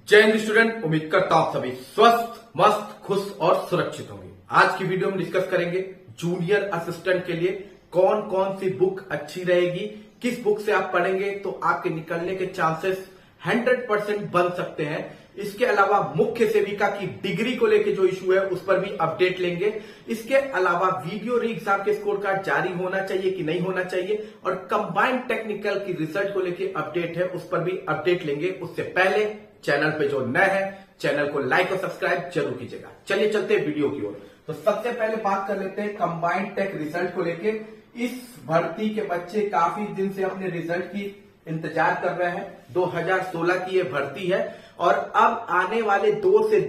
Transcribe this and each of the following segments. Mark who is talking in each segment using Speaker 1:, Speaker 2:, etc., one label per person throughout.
Speaker 1: जय हिंद स्टूडेंट, उम्मीद करता हूं सभी स्वस्थ, मस्त, खुश और सुरक्षित होंगे। आज की वीडियो में डिस्कस करेंगे जूनियर असिस्टेंट के लिए कौन कौन सी बुक अच्छी रहेगी, किस बुक से आप पढ़ेंगे तो आपके निकलने के चांसेस 100% बन सकते हैं। इसके अलावा मुख्य सेविका की डिग्री को लेकर जो इशू है उस पर भी अपडेट लेंगे। इसके अलावा वीडियो री एग्जाम के स्कोर कार्ड जारी होना चाहिए कि नहीं होना चाहिए, और कंबाइंड टेक्निकल की रिजल्ट को लेकर अपडेट है उस पर भी अपडेट लेंगे। उससे पहले चैनल पे जो नए हैं चैनल को लाइक और सब्सक्राइब जरूर कीजिएगा। चलिए चलते हैं वीडियो की ओर। तो सबसे पहले बात कर लेते हैं कंबाइंड टेक रिजल्ट को लेके। इस भर्ती के बच्चे काफी दिन से अपने रिजल्ट की इंतजार कर रहे हैं। 2016 की ये भर्ती है और अब आने वाले 2 से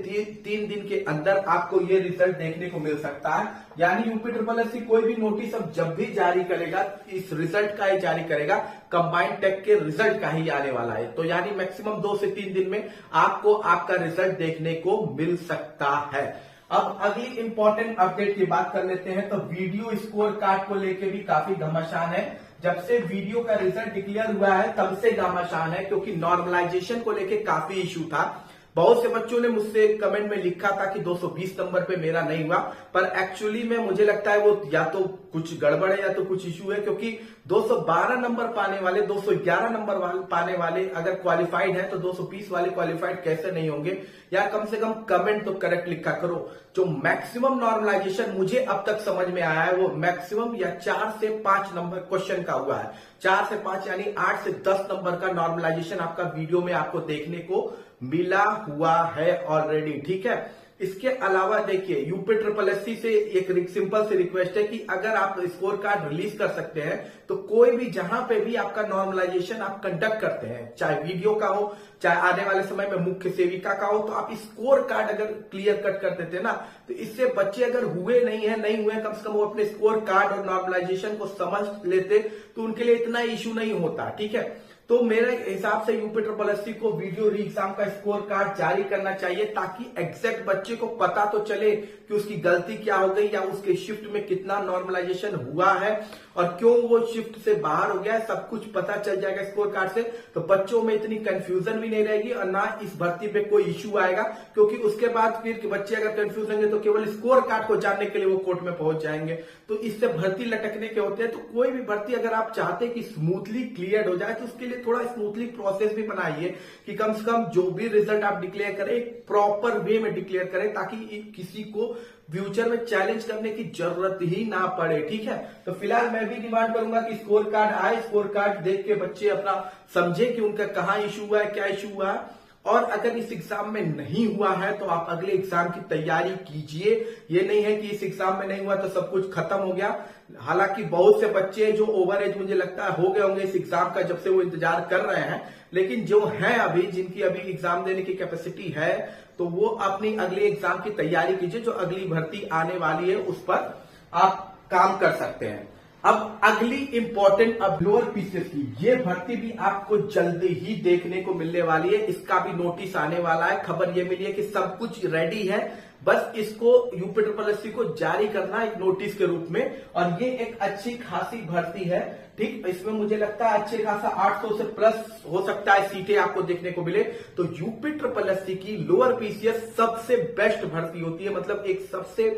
Speaker 1: 3 दिन के अंदर आपको ये रिजल्ट देखने को मिल सकता है। यानी यूपी SSS कोई भी नोटिस अब जब भी जारी करेगा इस रिजल्ट का ही जारी करेगा, कंबाइंड टेक के रिजल्ट का ही आने वाला है। तो यानी मैक्सिमम 2 से 3 दिन में आपको आपका रिजल्ट देखने को मिल सकता है। अब अगली इंपॉर्टेंट अपडेट की बात कर लेते हैं। तो वीडियो स्कोर कार्ड को लेके भी काफी घमासान है। जब से वीडियो का रिजल्ट डिक्लेयर हुआ है तब से घमासान है, क्योंकि नॉर्मलाइजेशन को लेके काफी इशू था। बहुत से बच्चों ने मुझसे कमेंट में लिखा था कि 220 नंबर पे मेरा नहीं हुआ, पर एक्चुअली में मुझे लगता है वो या तो कुछ गड़बड़ है या तो कुछ इशू है, क्योंकि 212 नंबर पाने वाले 211 नंबर पाने वाले अगर क्वालिफाइड है तो 220 वाले क्वालिफाइड कैसे नहीं होंगे। या कम से कम कमेंट तो करेक्ट लिखा करो। जो मैक्सिमम नॉर्मलाइजेशन मुझे अब तक समझ में आया है वो मैक्सिमम या 4 से 5 नंबर क्वेश्चन का हुआ है। 4 से 5 यानी 8 से 10 नंबर का नॉर्मलाइजेशन आपका वीडियो में आपको देखने को मिला हुआ है ऑलरेडी। ठीक है, इसके अलावा देखिए यूपी SSS से एक सिंपल सी रिक्वेस्ट है कि अगर आप स्कोर कार्ड रिलीज कर सकते हैं तो कोई भी जहां पे भी आपका नॉर्मलाइजेशन आप कंडक्ट करते हैं, चाहे वीडियो का हो चाहे आने वाले समय में मुख्य सेविका का हो, तो आप स्कोर कार्ड अगर क्लियर कट कर देते ना तो इससे बच्चे अगर हुए नहीं हुए कम से कम वो अपने स्कोर कार्ड और नॉर्मलाइजेशन को समझ लेते तो उनके लिए इतना इश्यू नहीं होता। ठीक है, तो मेरे हिसाब से यूपी SSS को वीडियो री एग्जाम का स्कोर कार्ड जारी करना चाहिए, ताकि एग्जैक्ट बच्चे को पता तो चले कि उसकी गलती क्या हो गई या उसके शिफ्ट में कितना नॉर्मलाइजेशन हुआ है और क्यों वो शिफ्ट से बाहर हो गया है। सब कुछ पता चल जाएगा स्कोर कार्ड से, तो बच्चों में इतनी कंफ्यूजन भी नहीं रहेगी और ना इस भर्ती पे कोई इश्यू आएगा। क्योंकि उसके बाद फिर बच्चे अगर कंफ्यूज होंगे तो केवल स्कोर कार्ड को जानने के लिए वो कोर्ट में पहुंच जाएंगे, तो इससे भर्ती लटकने के होते हैं। तो कोई भी भर्ती अगर आप चाहते हैं कि स्मूथली क्लियर हो जाए तो उसके लिए थोड़ा स्मूथली प्रोसेस भी बनाइए कि कम से कम जो भी रिजल्ट आप डिक्लेयर करें एक प्रॉपर वे में डिक्लेयर करें, ताकि किसी को फ्यूचर में चैलेंज करने की जरूरत ही ना पड़े। ठीक है, तो फिलहाल मैं भी डिमांड करूंगा कि स्कोर कार्ड आए, स्कोर कार्ड देख के बच्चे अपना समझे कि उनका कहां इशू हुआ है, क्या इशू हुआ है। और अगर इस एग्जाम में नहीं हुआ है तो आप अगले एग्जाम की तैयारी कीजिए। ये नहीं है कि इस एग्जाम में नहीं हुआ तो सब कुछ खत्म हो गया। हालांकि बहुत से बच्चे जो ओवर एज मुझे लगता है हो गए होंगे इस एग्जाम का, जब से वो इंतजार कर रहे हैं, लेकिन जो हैं अभी जिनकी अभी एग्जाम देने की कैपेसिटी है तो वो अपनी अगले एग्जाम की तैयारी कीजिए। जो अगली भर्ती आने वाली है उस पर आप काम कर सकते हैं। अब अगली इंपॉर्टेंट अब लोअर पीसीएस की ये भर्ती भी आपको जल्दी ही देखने को मिलने वाली है। इसका भी नोटिस आने वाला है। खबर ये मिली है कि सब कुछ रेडी है, बस इसको यूपी SSS को जारी करना एक नोटिस के रूप में। और ये एक अच्छी खासी भर्ती है। ठीक, इसमें मुझे लगता है अच्छे खासा 800 से प्लस हो सकता है सीटें आपको देखने को मिले। तो यूपी SSS की लोअर पीसीएस सबसे बेस्ट भर्ती होती है, मतलब एक सबसे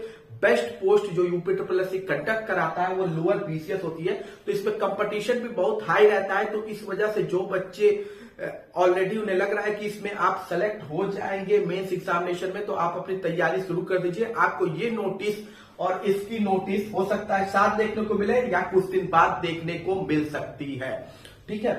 Speaker 1: बेस्ट पोस्ट जो यूपी SSS कंडक्ट कराता है वो लोअर पीसीएस होती है। तो इसमें कंपटीशन भी बहुत हाई रहता है। तो इस वजह से जो बच्चे ऑलरेडी उन्हें लग रहा है कि इसमें आप सेलेक्ट हो जाएंगे मेंस एग्जामिनेशन में, तो आप अपनी तैयारी शुरू कर दीजिए। आपको ये नोटिस और इसकी नोटिस हो सकता है साथ देखने को मिले या कुछ दिन बाद देखने को मिल सकती है। ठीक है,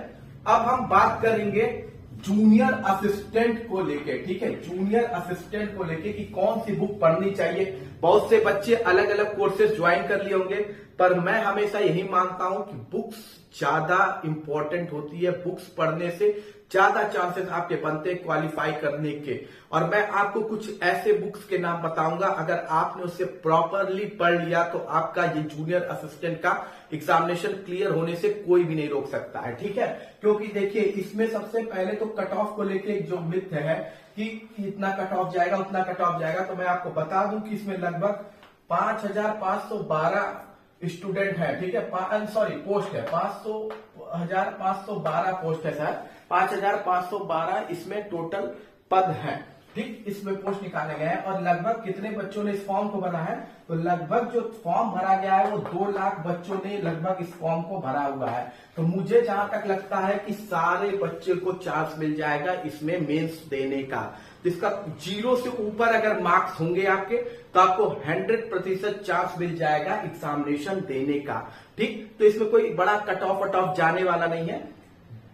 Speaker 1: अब हम बात करेंगे जूनियर असिस्टेंट को लेके। ठीक है, जूनियर असिस्टेंट को लेके कि कौन सी बुक पढ़नी चाहिए। बहुत से बच्चे अलग अलग कोर्सेज ज्वाइन कर लिए होंगे, पर मैं हमेशा यही मानता हूं कि बुक्स ज्यादा इंपॉर्टेंट होती है। बुक्स पढ़ने से ज्यादा चांसेस आपके बनते हैं क्वालिफाई करने के। और मैं आपको कुछ ऐसे बुक्स के नाम बताऊंगा, अगर आपने उससे प्रॉपरली पढ़ लिया तो आपका ये जूनियर असिस्टेंट का एग्जामिनेशन क्लियर होने से कोई भी नहीं रोक सकता है। ठीक है, क्योंकि देखिए इसमें सबसे पहले तो कट ऑफ को लेके जो मिथ है कि इतना कट ऑफ जाएगा उतना कट ऑफ जाएगा, तो मैं आपको बता दूं कि इसमें लगभग 5512 स्टूडेंट है। ठीक है, सॉरी पोस्ट है 512 पोस्ट है सर, 5512 इसमें टोटल पद हैं, ठीक, इसमें पोस्ट निकाले गए हैं। और लगभग कितने बच्चों ने इस फॉर्म को भरा है, तो लगभग जो फॉर्म भरा गया है वो 2 लाख बच्चों ने लगभग इस फॉर्म को भरा हुआ है। तो मुझे जहां तक लगता है कि सारे बच्चे को चांस मिल जाएगा इसमें मेंस देने का। जिसका 0 से ऊपर अगर मार्क्स होंगे आपके, तो आपको 100% चांस मिल जाएगा एग्जामिनेशन देने का, ठीक। तो इसमें कोई बड़ा कट ऑफ जाने वाला नहीं है।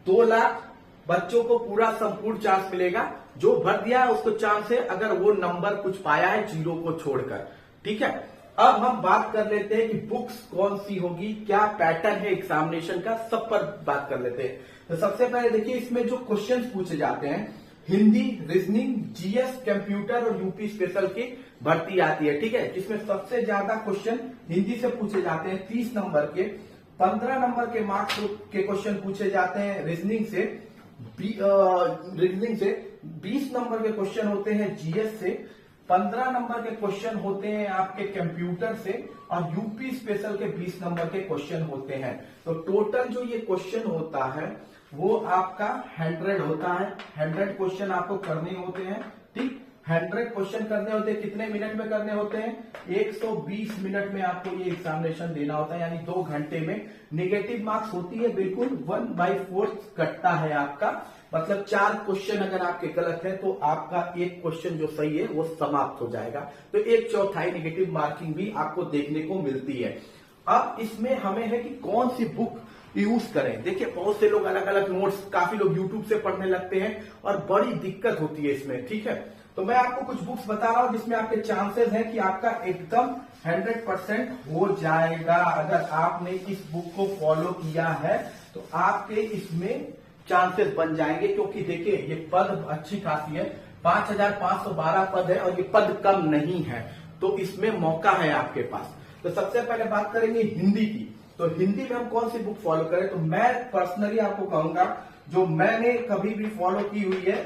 Speaker 1: 2 लाख बच्चों को पूरा संपूर्ण चांस मिलेगा। जो भर दिया है उसको चांस है, अगर वो नंबर कुछ पाया है 0 को छोड़कर, ठीक है। अब हम बात कर लेते हैं कि बुक्स कौन सी होगी, क्या पैटर्न है एग्जामिनेशन का, सब पर बात कर लेते हैं। तो सबसे पहले देखिए, इसमें जो क्वेश्चंस पूछे जाते हैं, हिंदी, रीजनिंग, जीएस, कंप्यूटर और यूपी स्पेशल की भर्ती आती है, ठीक है। जिसमें सबसे ज्यादा क्वेश्चन हिंदी से पूछे जाते हैं 30 नंबर के, 15 नंबर के मार्क्स के क्वेश्चन पूछे जाते हैं रीजनिंग से, 20 नंबर के क्वेश्चन होते हैं जीएस से, 15 नंबर के क्वेश्चन होते हैं आपके कंप्यूटर से, और यूपी स्पेशल के 20 नंबर के क्वेश्चन होते हैं। तो टोटल जो ये क्वेश्चन होता है वो आपका 100 होता है। 100 क्वेश्चन आपको करने होते हैं, ठीक। 100 क्वेश्चन करने होते हैं, कितने मिनट में करने होते हैं, 120 मिनट में आपको ये एग्जामिनेशन देना होता है, यानी 2 घंटे में। नेगेटिव मार्क्स होती है बिल्कुल 1/4 कटता है आपका, मतलब 4 क्वेश्चन अगर आपके गलत है तो आपका एक क्वेश्चन जो सही है वो समाप्त हो जाएगा। तो 1/4 नेगेटिव मार्किंग भी आपको देखने को मिलती है। अब इसमें हमें है कि कौन सी बुक यूज करें। देखिए, बहुत से लोग अलग अलग नोट्स, काफी लोग यूट्यूब से पढ़ने लगते हैं और बड़ी दिक्कत होती है इसमें, ठीक है। तो मैं आपको कुछ बुक्स बता रहा हूं जिसमें आपके चांसेस हैं कि आपका एकदम 100% हो जाएगा। अगर आपने इस बुक को फॉलो किया है तो आपके इसमें चांसेस बन जाएंगे, क्योंकि देखिए ये पद अच्छी खासी है, 5512 पद है और ये पद कम नहीं है, तो इसमें मौका है आपके पास। तो सबसे पहले बात करेंगे हिंदी की। तो हिंदी में हम कौन सी बुक फॉलो करें, तो मैं पर्सनली आपको कहूंगा जो मैंने कभी भी फॉलो की हुई है,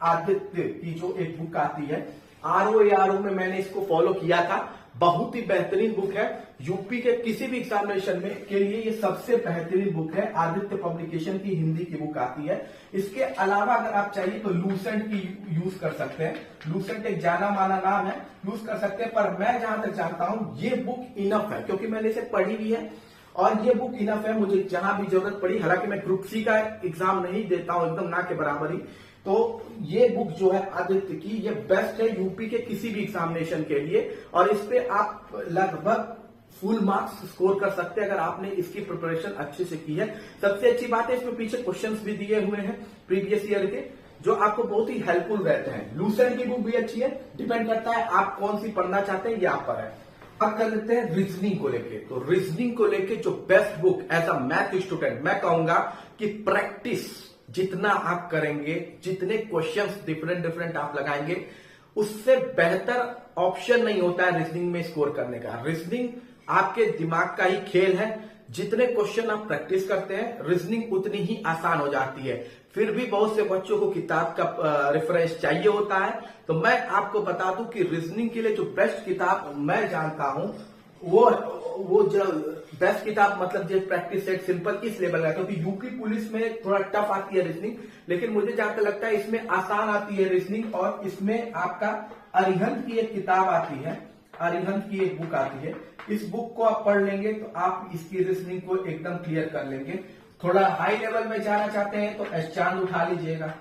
Speaker 1: आदित्य की जो एक बुक आती है ROARO में, मैंने इसको फॉलो किया था। बहुत ही बेहतरीन बुक है, यूपी के किसी भी एग्जामिनेशन में के लिए ये सबसे बेहतरीन बुक है। आदित्य पब्लिकेशन की हिंदी की बुक आती है। इसके अलावा अगर आप चाहिए तो लूसेंट की यूज कर सकते हैं। लूसेंट एक जाना माना नाम है, यूज कर सकते हैं, पर मैं जहां तक जानता हूं ये बुक इनफ है, क्योंकि मैंने इसे पढ़ी भी है और ये बुक इनफ है। मुझे जहां भी जरूरत पड़ी, हालांकि मैं ग्रुप सी का एग्जाम नहीं देता हूं, एकदम ना के बराबर ही, तो ये बुक जो है आदित्य की, ये बेस्ट है यूपी के किसी भी एग्जामिनेशन के लिए, और इस पे आप लगभग फुल मार्क्स स्कोर कर सकते हैं अगर आपने इसकी प्रिपरेशन अच्छे से की है। सबसे अच्छी बात है इसमें पीछे क्वेश्चंस भी दिए हुए हैं प्रीवियस ईयर के, जो आपको बहुत ही हेल्पफुल रहते हैं। लूसेंट की बुक भी अच्छी है, डिपेंड करता है आप कौन सी पढ़ना चाहते हैं, ये आप पर है। अब कर लेते हैं रीजनिंग को लेके। तो रीजनिंग को लेके जो best book as a math student मैं कहूंगा कि प्रैक्टिस जितना आप करेंगे, जितने क्वेश्चंस डिफरेंट आप लगाएंगे, उससे बेहतर ऑप्शन नहीं होता है रीजनिंग में स्कोर करने का। रीजनिंग आपके दिमाग का ही खेल है, जितने क्वेश्चन आप प्रैक्टिस करते हैं रीजनिंग उतनी ही आसान हो जाती है। फिर भी बहुत से बच्चों को किताब का रेफरेंस चाहिए होता है, तो मैं आपको बता दूं कि रीजनिंग के लिए जो बेस्ट किताब मैं जानता हूं वो जो बेस्ट किताब, मतलब जो प्रैक्टिस सेट सिंपल इस लेवल का, क्योंकि यूपी पुलिस में थोड़ा टफ आती है रीजनिंग, लेकिन मुझे जहां तक लगता है इसमें आसान आती है रीजनिंग। और इसमें आपका अरिहंत की एक किताब आती है, अरिहंत की एक बुक आती है, इस बुक को आप पढ़ लेंगे तो आप इसकी रीजनिंग को एकदम क्लियर कर लेंगे। थोड़ा हाई लेवल में जाना चाहते हैं तो एस चांद उठा लीजिएगा।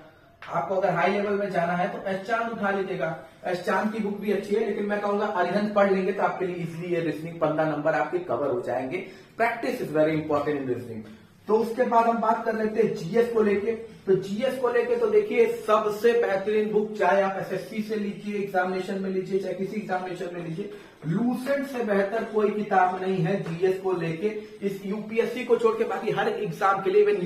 Speaker 1: आपको अगर हाई लेवल में जाना है तो एस चांद उठा लीजिएगा। एस चांद की बुक भी अच्छी है, लेकिन मैं कहूंगा अरिहंत पढ़ लेंगे तो आपके लिए इजिली ये रीजनिंग 15 नंबर आपके कवर हो जाएंगे। Practice is very important in reasoning. तो उसके बाद हम बात कर लेते हैं जीएस को लेके। तो जीएस को लेके तो देखिए सबसे बेहतरीन बुक, चाहे आप एसएससी से लीजिए, एग्जामिनेशन में लीजिए, चाहे किसी एग्जामिनेशन में लीजिए, लूसेंट से बेहतर कोई किताब नहीं है जीएस को लेके। इस यूपीएससी को छोड़ के बाकी हर एग्जाम के लिए, इवन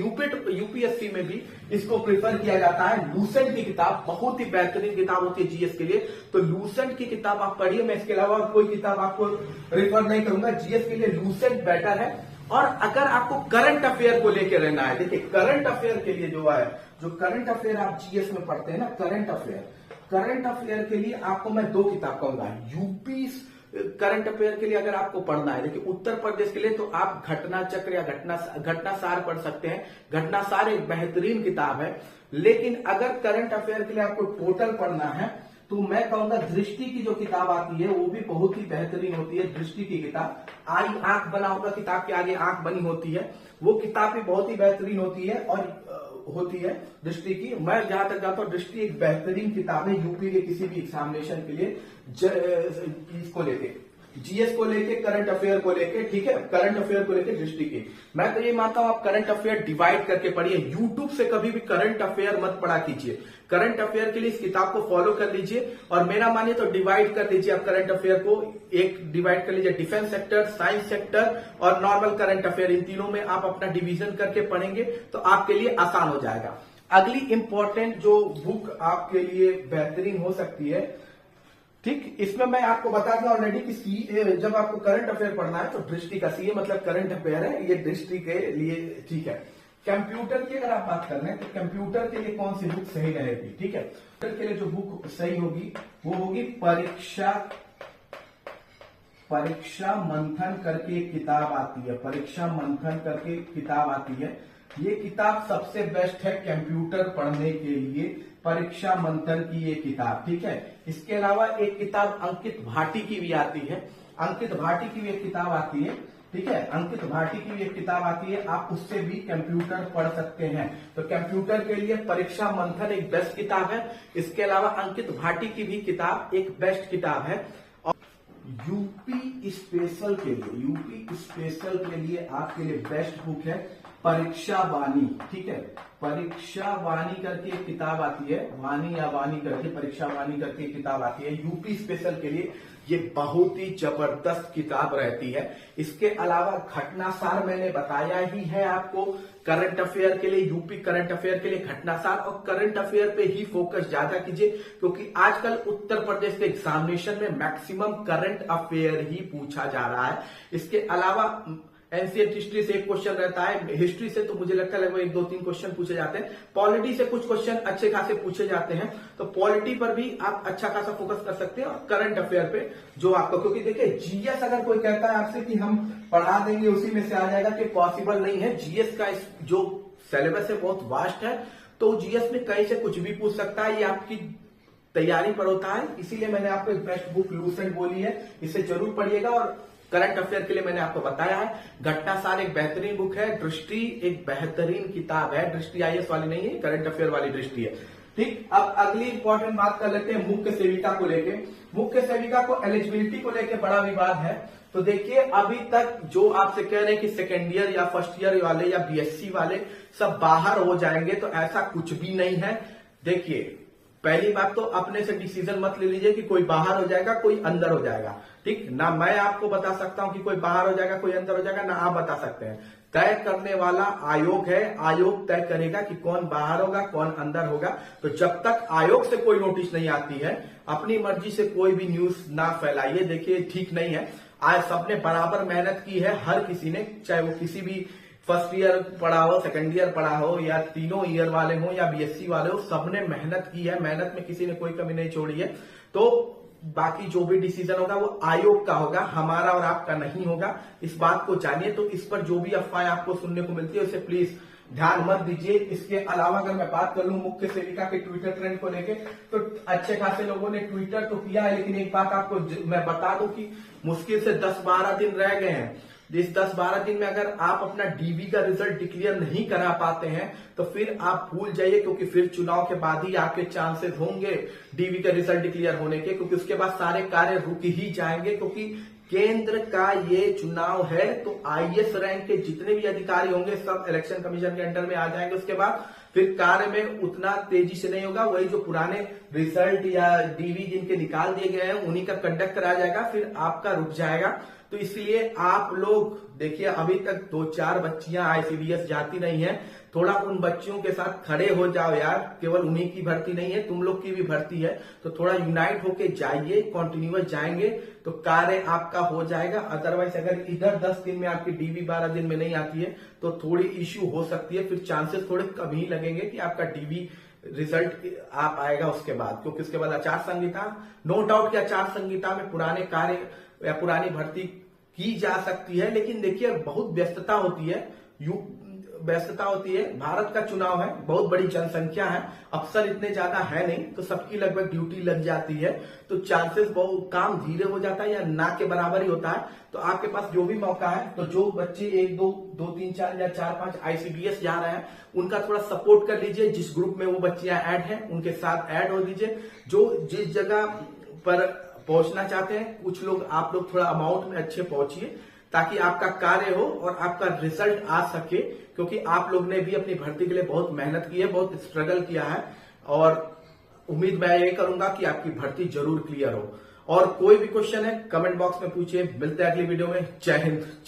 Speaker 1: यूपीएससी में भी इसको प्रीफर किया जाता है। लूसेंट की किताब बहुत ही बेहतरीन किताब होती है जीएस के लिए, तो लूसेंट की किताब आप पढ़िए। मैं इसके अलावा कोई किताब आपको रिफर नहीं करूंगा, जीएस के लिए लूसेंट बेटर है। और अगर आपको करंट अफेयर को लेकर रहना है, देखिए करंट अफेयर के लिए जो है, जो करंट अफेयर आप जीएस में पढ़ते हैं ना, करंट अफेयर के लिए आपको मैं 2 किताब कहूंगा, यूपी करंट अफेयर के लिए अगर आपको पढ़ना है, देखिए उत्तर प्रदेश के लिए तो आप घटना चक्र या घटनासार पढ़ सकते हैं। घटनासार एक बेहतरीन किताब है। लेकिन अगर करंट अफेयर के लिए आपको टोटल पढ़ना है तो मैं कहूंगा दृष्टि की जो किताब आती है वो भी बहुत ही बेहतरीन होती है। दृष्टि की किताब, आई आंख बना होगा, किताब के आगे आंख बनी होती है, वो किताब भी बहुत ही बेहतरीन होती है और होती है दृष्टि की। मैं जहां तक जानता हूं दृष्टि एक बेहतरीन किताब है यूपी के किसी भी एग्जामिनेशन के लिए, इसको लेके जीएस को लेके, करंट अफेयर को लेके, ठीक है, करंट अफेयर को लेके दृष्टि की। मैं तो ये मानता हूं आप करंट अफेयर डिवाइड करके पढ़िए। यूट्यूब से कभी भी करंट अफेयर मत पढ़ा कीजिए। करंट अफेयर के लिए इस किताब को फॉलो कर लीजिए और मेरा मानिए तो डिवाइड कर लीजिए आप करंट अफेयर को। एक डिवाइड कर लीजिए डिफेंस सेक्टर, साइंस सेक्टर और नॉर्मल करंट अफेयर, इन तीनों में आप अपना डिवीजन करके पढ़ेंगे तो आपके लिए आसान हो जाएगा। अगली इंपॉर्टेंट जो बुक आपके लिए बेहतरीन हो सकती है, ठीक, इसमें मैं आपको बता दूं ऑलरेडी कि सीए, जब आपको करंट अफेयर पढ़ना है तो दृष्टि का, सीए मतलब करंट अफेयर है, ये दृष्टि के लिए ठीक है। कंप्यूटर की अगर आप बात कर रहे हैं तो कंप्यूटर के लिए कौन सी बुक सही रहेगी, ठीक है। कंप्यूटर के लिए जो बुक सही होगी वो होगी परीक्षा मंथन करके एक किताब आती है, परीक्षा मंथन करके किताब आती है। ये किताब सबसे बेस्ट है कंप्यूटर पढ़ने के लिए, परीक्षा मंथन की ये किताब, ठीक है। इसके अलावा एक किताब अंकित भाटी की भी आती है, अंकित भाटी की भी एक किताब आती है, ठीक है, अंकित भाटी की भी एक किताब आती है, आप उससे भी कंप्यूटर पढ़ सकते हैं। तो कंप्यूटर के लिए परीक्षा मंथन एक बेस्ट किताब है। इसके अलावा अंकित भाटी की भी किताब एक बेस्ट किताब है। और यूपी स्पेशल के लिए, यूपी स्पेशल के लिए आपके लिए बेस्ट बुक है परीक्षा वाणी, ठीक है। परीक्षा वाणी करके एक किताब आती है, वाणी या वाणी करके, परीक्षा वाणी करके एक किताब आती है यूपी स्पेशल के लिए। ये बहुत ही जबरदस्त किताब रहती है। इसके अलावा घटनासार मैंने बताया ही है आपको, करंट अफेयर के लिए, यूपी करंट अफेयर के लिए घटनासार और करंट अफेयर पे ही फोकस ज्यादा कीजिए, क्योंकि आजकल उत्तर प्रदेश के एग्जामिनेशन में मैक्सिमम करंट अफेयर ही पूछा जा रहा है। इसके अलावा एंशिएंट हिस्ट्री से एक क्वेश्चन रहता है, हिस्ट्री से तो मुझे लगता है लगभग 1-2-3 क्वेश्चन पूछे जाते हैं, पॉलिटी से कुछ क्वेश्चन अच्छे खासे पूछे जाते हैं, तो पॉलिटी पर भी आप अच्छा खासा फोकस कर सकते हैं और करंट अफेयर पे जो आपका, क्योंकि देखिए जीएस अगर कोई कहता है आपसे कि हम पढ़ा देंगे उसी में से आ जाएगा, कि पॉसिबल नहीं है। जीएस का जो सिलेबस है बहुत वास्ट है, तो जीएस में कहीं से कुछ भी पूछ सकता है, ये आपकी तैयारी पर होता है। इसीलिए मैंने आपको एक बेस्ट बुक लूसेंट बोली है, इसे जरूर पढ़िएगा। और करंट अफेयर के लिए मैंने आपको बताया है, घटनासार एक बेहतरीन बुक है, दृष्टि एक बेहतरीन किताब है, दृष्टि आईएएस वाली नहीं है, करंट अफेयर वाली दृष्टि है, ठीक। अब अगली इंपॉर्टेंट बात कर लेते हैं मुख्य सेविका को लेके। मुख्य सेविका को एलिजिबिलिटी को लेके बड़ा विवाद है। तो देखिए अभी तक जो आपसे कह रहे हैं कि सेकेंड ईयर या फर्स्ट ईयर वाले या बीएससी वाले सब बाहर हो जाएंगे, तो ऐसा कुछ भी नहीं है। देखिए पहली बात तो अपने से डिसीजन मत ले लीजिए कि कोई बाहर हो जाएगा कोई अंदर हो जाएगा, ठीक ना। मैं आपको बता सकता हूं कि कोई बाहर हो जाएगा कोई अंदर हो जाएगा, ना आप बता सकते हैं। तय करने वाला आयोग है, आयोग तय करेगा कि कौन बाहर होगा कौन अंदर होगा। तो जब तक आयोग से कोई नोटिस नहीं आती है, अपनी मर्जी से कोई भी न्यूज ना फैलाइए, देखिए ठीक नहीं है। आज सबने बराबर मेहनत की है, हर किसी ने, चाहे वो किसी भी फर्स्ट ईयर पढ़ा हो, सेकंड ईयर पढ़ा हो, या तीनों ईयर वाले हो या बीएससी वाले हो, सबने मेहनत की है, मेहनत में किसी ने कोई कमी नहीं छोड़ी है। तो बाकी जो भी डिसीजन होगा वो आयोग का होगा, हमारा और आपका नहीं होगा, इस बात को जानिए। तो इस पर जो भी अफवाहें आपको सुनने को मिलती है उसे प्लीज ध्यान मत दीजिए। इसके अलावा अगर मैं बात कर लूं मुख्य सेविका के ट्विटर ट्रेंड को लेके, तो अच्छे खासे लोगों ने ट्विटर तो किया है, लेकिन एक बात आपको मैं बता दूं कि मुश्किल से 10-12 दिन रह गए हैं। इस 10-12 दिन में अगर आप अपना डीवी का रिजल्ट डिक्लेयर नहीं करा पाते हैं तो फिर आप भूल जाइए, क्योंकि फिर चुनाव के बाद ही आपके चांसेस होंगे डीवी का रिजल्ट डिक्लेयर होने के, क्योंकि उसके बाद सारे कार्य रुक ही जाएंगे। क्योंकि केंद्र का ये चुनाव है, तो आईएएस रैंक के जितने भी अधिकारी होंगे सब इलेक्शन कमीशन के अंडर में आ जाएंगे। उसके बाद फिर कार्य में उतना तेजी से नहीं होगा, वही जो पुराने रिजल्ट या डीवी जिनके निकाल दिए गए हैं उन्हीं का कंडक्ट कराया जाएगा, फिर आपका रुक जाएगा। तो इसलिए आप लोग देखिए अभी तक 2-4 बच्चियां आईसीडीएस जाती नहीं है, थोड़ा उन बच्चियों के साथ खड़े हो जाओ यार। केवल उन्हीं की भर्ती नहीं है, तुम लोग की भी भर्ती है, तो थोड़ा यूनाइट होके जाइए, कॉन्टिन्यूअस जाएंगे तो कार्य आपका हो जाएगा। अदरवाइज अगर इधर 10 दिन में आपकी डीवी 12 दिन में नहीं आती है तो थोड़ी इश्यू हो सकती है, फिर चांसेस थोड़े कम ही लगेंगे कि आपका डीवी रिजल्ट आप आएगा उसके बाद, क्योंकि उसके बाद आचार संहिता, नो डाउट कि आचार संहिता में पुराने कार्य या पुरानी भर्ती की जा सकती है, लेकिन देखिए बहुत व्यस्तता होती है, व्यस्तता होती है। भारत का चुनाव है, बहुत बड़ी जनसंख्या है, अफसर इतने ज्यादा है नहीं, तो सबकी लगभग ड्यूटी लग जाती है, तो चांसेस बहुत काम धीरे हो जाता है या ना के बराबर ही होता है। तो आपके पास जो भी मौका है, तो जो बच्चे 1 2 2 3 4 या 4 5 ICDS जा रहे हैं, उनका थोड़ा सपोर्ट कर लीजिए। जिस ग्रुप में वो बच्चियां ऐड हैं उनके साथ ऐड हो लीजिए। जो जिस जगह पर पहुंचना चाहते हैं, कुछ लोग आप लोग थोड़ा अमाउंट में अच्छे पहुंचिए, ताकि आपका कार्य हो और आपका रिजल्ट आ सके, क्योंकि आप लोग ने भी अपनी भर्ती के लिए बहुत मेहनत की है, बहुत स्ट्रगल किया है, और उम्मीद मैं ये करूंगा कि आपकी भर्ती जरूर क्लियर हो। और कोई भी क्वेश्चन है कमेंट बॉक्स में पूछिए। मिलते हैं अगली वीडियो में। जय हिंद।